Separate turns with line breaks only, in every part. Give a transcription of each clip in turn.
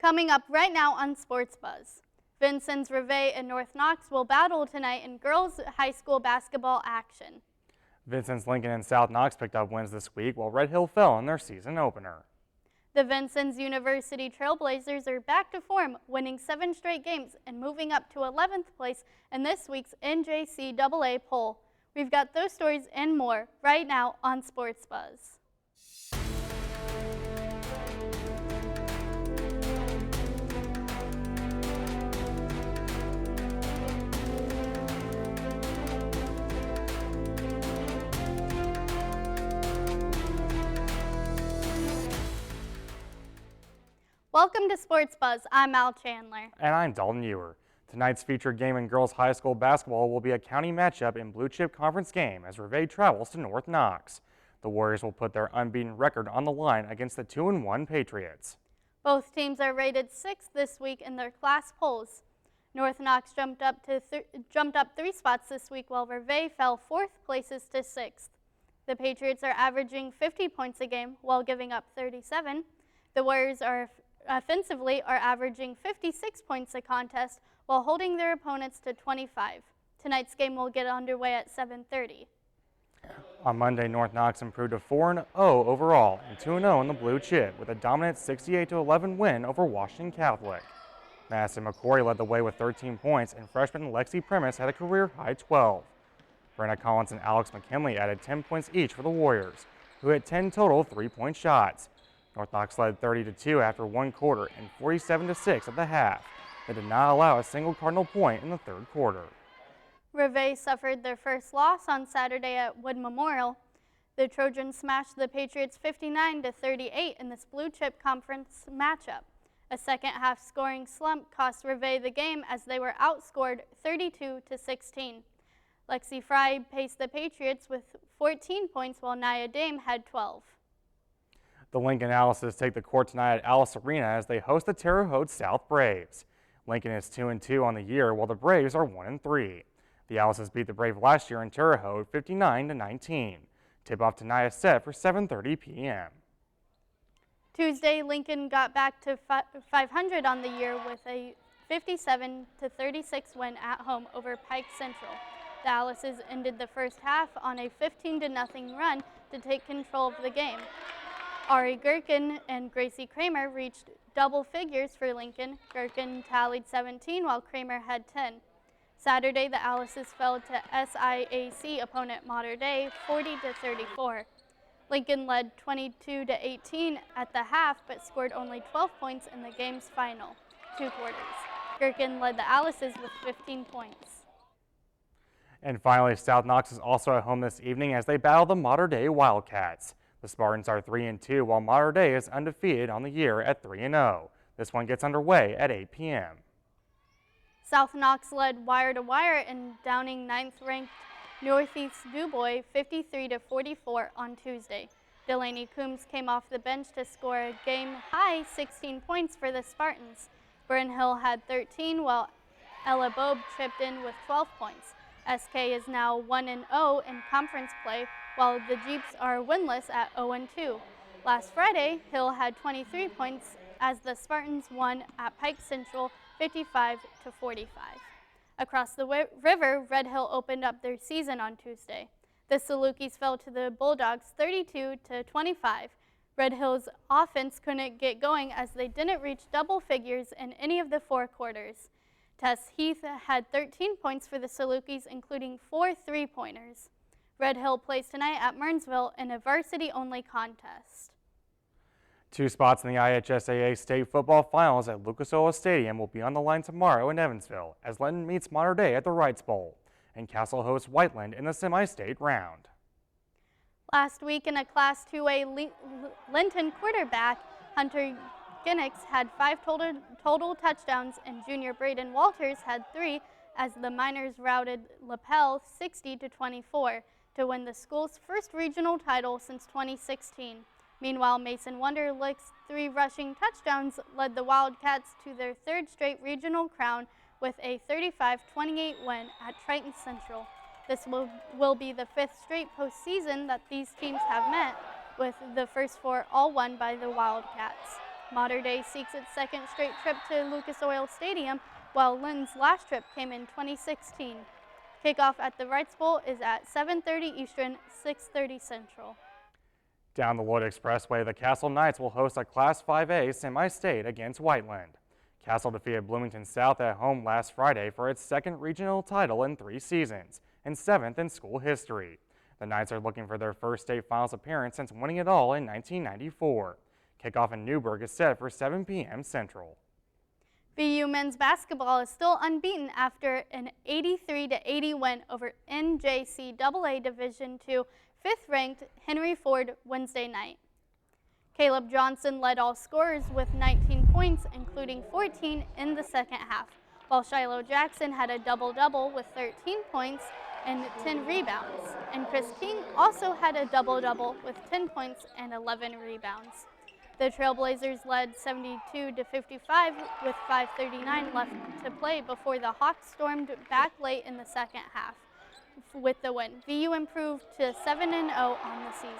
Coming up right now on Sports Buzz, Vincennes Reveille and North Knox will battle tonight in girls high school basketball action.
Vincennes, Lincoln, and South Knox picked up wins this week while Red Hill fell in their season opener.
The Vincennes University Trailblazers are back to form, winning 7 straight games and moving up to 11th place in this week's NJCAA poll. We've got those stories and more right now on Sports Buzz. Welcome to Sports Buzz. I'm Al Chandler.
And I'm Dalton Ewer. Tonight's featured game in girls high school basketball will be a county matchup in Blue Chip Conference game as Reveille travels to North Knox. The Warriors will put their unbeaten record on the line against the 2-1 Patriots.
Both teams are rated 6th this week in their class polls. North Knox jumped up 3 spots this week while Reveille fell 4th places to 6th. The Patriots are averaging 50 points a game while giving up 37. The Warriors offensively are averaging 56 points a contest while holding their opponents to 25. Tonight's game will get underway at 7:30.
On Monday, North Knox improved to 4-0 overall and 2-0 in the Blue Chip with a dominant 68-11 win over Washington Catholic. Madison McCory led the way with 13 points and freshman Lexi Primus had a career-high 12. Brenna Collins and Alex McKinley added 10 points each for the Warriors, who had 10 total 3-point shots. North Knox led 30-2 after one quarter and 47-6 at the half. They did not allow a single Cardinal point in the third quarter.
Reveille suffered their first loss on Saturday at Wood Memorial. The Trojans smashed the Patriots 59-38 in this Blue Chip Conference matchup. A second-half scoring slump cost Reveille the game as they were outscored 32-16. Lexi Fry paced the Patriots with 14 points while Nia Dame had 12.
The Lincoln Alices take the court tonight at Alice Arena as they host the Terre Haute South Braves. Lincoln is 2-2 on the year while the Braves are 1-3. The Alices beat the Braves last year in Terre Haute 59-19. Tip-off tonight is set for 7:30 p.m.
Tuesday, Lincoln got back to 500 on the year with a 57-36 win at home over Pike Central. The Alices ended the first half on a 15-0 run to take control of the game. Ari Gherkin and Gracie Kramer reached double figures for Lincoln. Gherkin tallied 17 while Kramer had 10. Saturday, the Alices fell to SIAC opponent Mater Dei 40-34. Lincoln led 22-18 at the half but scored only 12 points in the game's final 2 quarters. Gherkin led the Alices with 15 points.
And finally, South Knox is also at home this evening as they battle the Mater Dei Wildcats. The Spartans are 3-2 while Mater Dei is undefeated on the year at 3-0. This one gets underway at 8 p.m.
South Knox led wire to wire in downing 9th-ranked Northeast DuBois 53-44 on Tuesday. Delaney Coombs came off the bench to score a game-high 16 points for the Spartans. Bryn Hill had 13 while Ella Bobe chipped in with 12 points. SK is now 1-0 in conference play, while the Jeeps are winless at 0-2. Last Friday, Hill had 23 points as the Spartans won at Pike Central 55-45. Across the river, Red Hill opened up their season on Tuesday. The Salukis fell to the Bulldogs 32-25. Red Hill's offense couldn't get going as they didn't reach double figures in any of the 4 quarters. Tess Heath had 13 points for the Salukis, including 4 3-pointers. Red Hill plays tonight at Mearnsville in a varsity-only contest.
2 spots in the IHSAA State Football Finals at Lucas Oil Stadium will be on the line tomorrow in Evansville as Lenton meets Mater Dei at the Wrights Bowl, and Castle hosts Whiteland in the semi-state round.
Last week in a Class 2A Linton quarterback, Hunter Ginnix had 5 total touchdowns and junior Braden Walters had 3 as the Miners routed Lapel 60-24 to win the school's first regional title since 2016. Meanwhile, Mason Wunderlich's 3 rushing touchdowns led the Wildcats to their 3rd straight regional crown with a 35-28 win at Triton Central. This will be the 5th straight postseason that these teams have met, with the first 4 all won by the Wildcats. Mater Dei seeks its second straight trip to Lucas Oil Stadium, while Lynn's last trip came in 2016. Kickoff at the Wrights Bowl is at 7:30 Eastern, 6:30 Central.
Down the Lloyd Expressway, the Castle Knights will host a Class 5A semi-state against Whiteland. Castle defeated Bloomington South at home last Friday for its second regional title in 3 seasons and 7th in school history. The Knights are looking for their first state finals appearance since winning it all in 1994. Kickoff in Newburgh is set for 7 p.m. Central.
VU men's basketball is still unbeaten after an 83-80 win over NJCAA Division II 5th-ranked Henry Ford Wednesday night. Caleb Johnson led all scorers with 19 points, including 14 in the second half, while Shiloh Jackson had a double-double with 13 points and 10 rebounds, and Chris King also had a double-double with 10 points and 11 rebounds. The Trailblazers led 72-55 with 5:39 left to play before the Hawks stormed back late in the second half. With the win, VU improved to 7-0 on the season.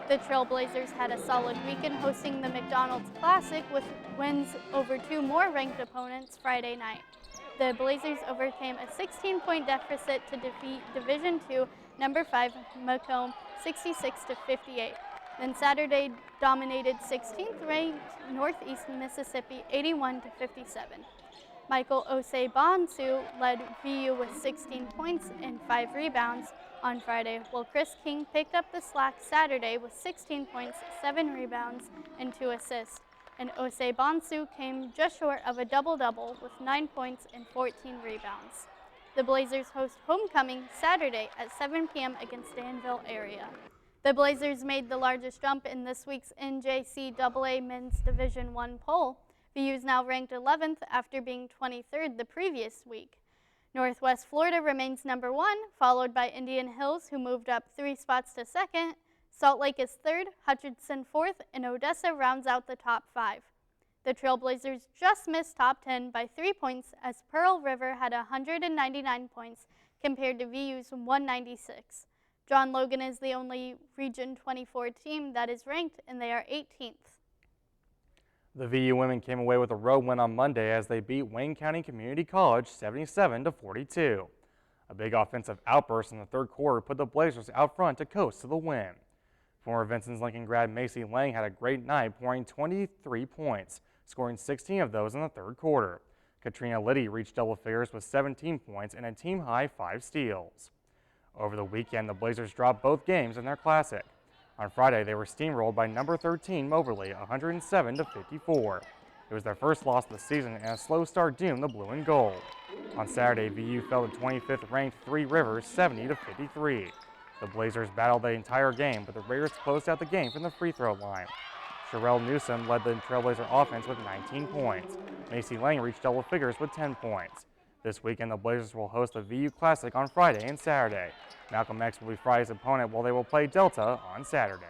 The Trailblazers had a solid weekend hosting the McDonald's Classic with wins over 2 more ranked opponents Friday night. The Blazers overcame a 16-point deficit to defeat Division II number 5 Macomb 66-58. Then Saturday dominated 16th-ranked Northeast Mississippi 81-57. Michael Osei-Bonsu led VU with 16 points and 5 rebounds on Friday, while Chris King picked up the slack Saturday with 16 points, 7 rebounds, and 2 assists. And Osei-Bonsu came just short of a double-double with 9 points and 14 rebounds. The Blazers host homecoming Saturday at 7 p.m. against Danville area. The Blazers made the largest jump in this week's NJCAA Men's Division I poll. VU is now ranked 11th after being 23rd the previous week. Northwest Florida remains number 1, followed by Indian Hills, who moved up 3 spots to 2nd. Salt Lake is 3rd, Hutchinson 4th, and Odessa rounds out the top 5. The Trailblazers just missed top 10 by 3 points as Pearl River had 199 points compared to VU's 196. John Logan is the only Region 24 team that is ranked, and they are 18th.
The VU women came away with a road win on Monday as they beat Wayne County Community College 77-42. A big offensive outburst in the third quarter put the Blazers out front to coast to the win. Former Vincent's Lincoln grad Macy Lang had a great night, pouring 23 points, scoring 16 of those in the third quarter. Katrina Liddy reached double figures with 17 points and a team-high 5 steals. Over the weekend, the Blazers dropped both games in their Classic. On Friday, they were steamrolled by number 13 Moberly, 107-54. It was their first loss of the season, and a slow start doomed the blue and gold. On Saturday, VU fell to 25th-ranked Three Rivers, 70-53. The Blazers battled the entire game, but the Raiders closed out the game from the free throw line. Sherelle Newsom led the Trailblazer offense with 19 points. Macy Lang reached double figures with 10 points. This weekend, the Blazers will host the VU Classic on Friday and Saturday. Malcolm X will be Friday's opponent while they will play Delta on Saturday.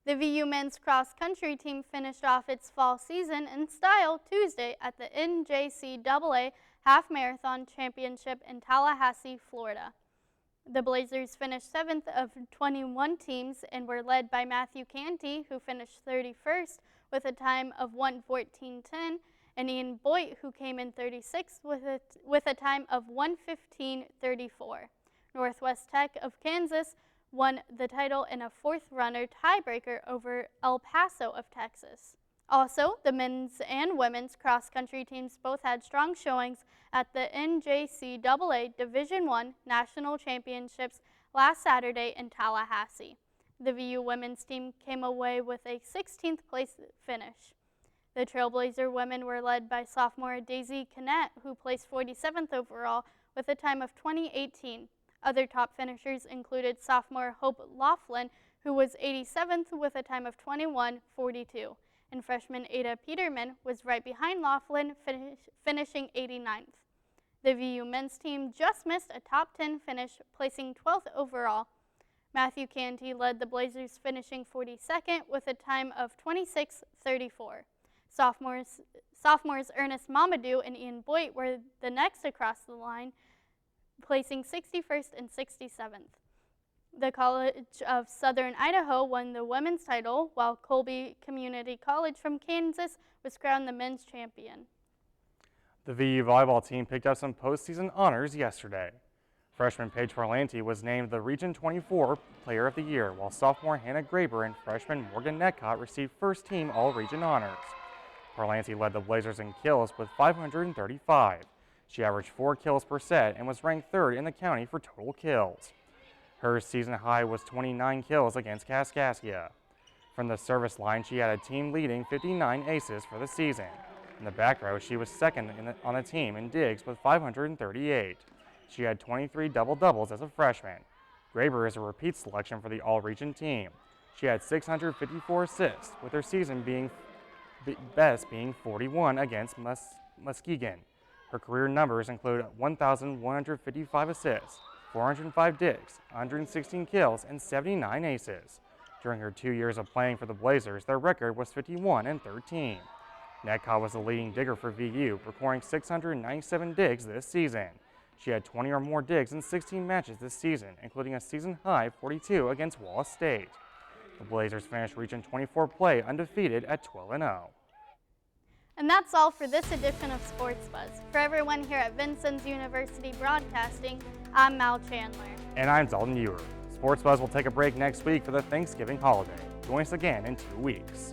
The VU men's cross-country team finished off its fall season in style Tuesday at the NJCAA Half Marathon Championship in Tallahassee, Florida. The Blazers finished 7th of 21 teams and were led by Matthew Canty, who finished 31st with a time of 1:14:10, and Ian Boyd, who came in 36th with a time of 1:15:34. Northwest Tech of Kansas won the title in a fourth-runner tiebreaker over El Paso of Texas. Also, the men's and women's cross-country teams both had strong showings at the NJCAA Division I National Championships last Saturday in Tallahassee. The VU women's team came away with a 16th place finish. The Trailblazer women were led by sophomore Daisy Cannett, who placed 47th overall with a time of 20:18. Other top finishers included sophomore Hope Laughlin, who was 87th with a time of 21:42, and freshman Ada Peterman was right behind Laughlin, finishing 89th. The VU men's team just missed a top 10 finish, placing 12th overall. Matthew Canty led the Blazers, finishing 42nd with a time of 26:34. Sophomores Ernest Mamadou and Ian Boyd were the next across the line, placing 61st and 67th. The College of Southern Idaho won the women's title, while Colby Community College from Kansas was crowned the men's champion.
The VU volleyball team picked up some postseason honors yesterday. Freshman Paige Parlanti was named the Region 24 Player of the Year, while sophomore Hannah Graber and freshman Morgan Netcott received first-team All-Region honors. Parlanti led the Blazers in kills with 535. She averaged 4 kills per set and was ranked third in the county for total kills. Her season high was 29 kills against Kaskaskia. From the service line, she had a team-leading 59 aces for the season. In the back row, she was second on the team in digs with 538. She had 23 double-doubles as a freshman. Graber is a repeat selection for the All-Region team. She had 654 assists, with her season best being 41 against Muskegon. Her career numbers include 1,155 assists, 405 digs, 116 kills, and 79 aces. During her 2 years of playing for the Blazers, their record was 51-13. Netcott was the leading digger for VU, recording 697 digs this season. She had 20 or more digs in 16 matches this season, including a season-high 42 against Wallace State. The Blazers finished Region 24 play undefeated at 12-0.
And that's all for this edition of Sports Buzz. For everyone here at Vincennes University Broadcasting, I'm Mal Chandler.
And I'm Dalton Ewer. Sports Buzz will take a break next week for the Thanksgiving holiday. Join us again in 2 weeks.